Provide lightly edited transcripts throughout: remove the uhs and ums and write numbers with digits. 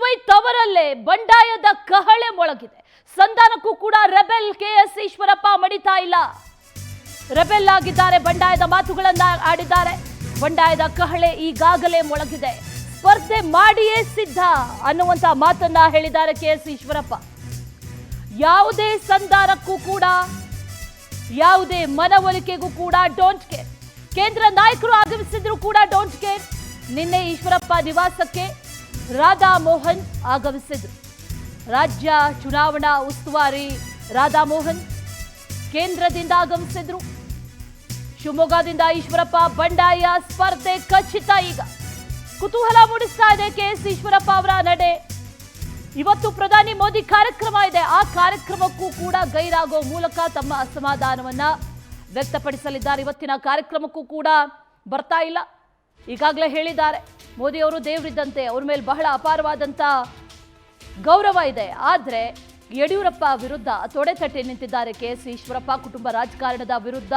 BSY ತವರಲ್ಲೇ ಬಂಡಾಯದ ಕಹಳೆ ಮೊಳಗಿದೆ. ಸಂಧಾನಕ್ಕೂ ಕೂಡ rebel KS Eshwarappa ಮಣಿತಾ ಇಲ್ಲ. ರೆಬೆಲ್ ಆಗಿದ್ದಾರೆ, ಬಂಡಾಯದ ಮಾತುಗಳನ್ನ ಆಡಿದ್ದಾರೆ. ಬಂಡಾಯದ ಕಹಳೆ ಈಗಾಗಲೇ ಮೊಳಗಿದೆ. ಸ್ಪರ್ಧೆ ಮಾಡಿಯೇ ಸಿದ್ಧ ಅನ್ನುವಂತ ಮಾತನ್ನ ಹೇಳಿದ್ದಾರೆ ಕೆಎಸ್ ಈಶ್ವರಪ್ಪ. ಯಾವುದೇ ಸಂಧಾನಕ್ಕೂ ಕೂಡ, ಯಾವುದೇ ಮನವೊಲಿಕೆಗೂ ಕೂಡ ಡೋಂಟ್ ಕೇರ್. ಕೇಂದ್ರ ನಾಯಕರು ಆಗಮಿಸಿದ್ರು ಕೂಡ ಡೋಂಟ್ ಕೇರ್. ನಿನ್ನೆ ಈಶ್ವರಪ್ಪ ನಿವಾಸಕ್ಕೆ ರಾಧಾ ಮೋಹನ್ ಆಗಮಿಸಿದ್ರು. ರಾಜ್ಯ ಚುನಾವಣಾ ಉಸ್ತುವಾರಿ ರಾಧಾ ಮೋಹನ್ ಕೇಂದ್ರದಿಂದ ಆಗಮಿಸಿದ್ರು. ಶಿವಮೊಗ್ಗದಿಂದ ಈಶ್ವರಪ್ಪ ಬಂಡಾಯ ಸ್ಪರ್ಧೆ ಖಚಿತ. ಈಗ ಕುತೂಹಲ ಮೂಡಿಸ್ತಾ ಇದೆ ಕೆಎಸ್ ಈಶ್ವರಪ್ಪ ಅವರ ನಡೆ. ಇವತ್ತು ಪ್ರಧಾನಿ ಮೋದಿ ಕಾರ್ಯಕ್ರಮ ಇದೆ. ಆ ಕಾರ್ಯಕ್ರಮಕ್ಕೂ ಕೂಡ ಗೈರಾಗೋ ಮೂಲಕ ತಮ್ಮ ಅಸಮಾಧಾನವನ್ನ ವ್ಯಕ್ತಪಡಿಸಲಿದ್ದಾರೆ. ಇವತ್ತಿನ ಕಾರ್ಯಕ್ರಮಕ್ಕೂ ಕೂಡ ಬರ್ತಾ ಇಲ್ಲ. ಈಗಾಗಲೇ ಹೇಳಿದ್ದಾರೆ, ಮೋದಿ ಅವರು ದೇವರಿದ್ದಂತೆ, ಅವ್ರ ಮೇಲೆ ಬಹಳ ಅಪಾರವಾದಂತ ಗೌರವ ಇದೆ. ಆದ್ರೆ ಯಡಿಯೂರಪ್ಪ ವಿರುದ್ಧ ತೊಡೆತಟ್ಟಿ ನಿಂತಿದ್ದಾರೆ ಕೆಎಸ್ ಈಶ್ವರಪ್ಪ. ಕುಟುಂಬ ರಾಜಕಾರಣದ ವಿರುದ್ಧ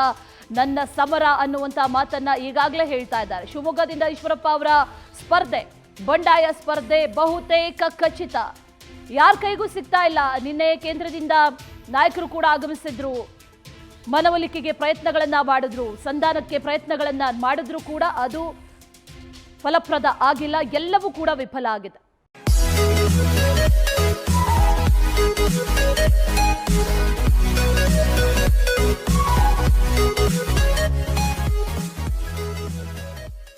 ನನ್ನ ಸಮರ ಅನ್ನುವಂತ ಮಾತನ್ನ ಈಗಾಗಲೇ ಹೇಳ್ತಾ ಇದ್ದಾರೆ. ಶಿವಮೊಗ್ಗದಿಂದ ಈಶ್ವರಪ್ಪ ಅವರ ಸ್ಪರ್ಧೆ, ಬಂಡಾಯ ಸ್ಪರ್ಧೆ ಬಹುತೇಕ ಖಚಿತ. ಯಾರ ಕೈಗೂ ಸಿಗ್ತಾ ಇಲ್ಲ. ನಿನ್ನೆ ಕೇಂದ್ರದಿಂದ ನಾಯಕರು ಕೂಡ ಆಗಮಿಸಿದ್ರು. ಮನವೊಲಿಕೆಗೆ ಪ್ರಯತ್ನಗಳನ್ನ ಮಾಡಿದ್ರು, ಸಂಧಾನಕ್ಕೆ ಪ್ರಯತ್ನಗಳನ್ನ ಮಾಡಿದ್ರು ಕೂಡ ಅದು ಫಲಪ್ರದ ಆಗಿಲ್ಲ. ಎಲ್ಲವೂ ಕೂಡ ವಿಫಲ ಆಗಿದೆ.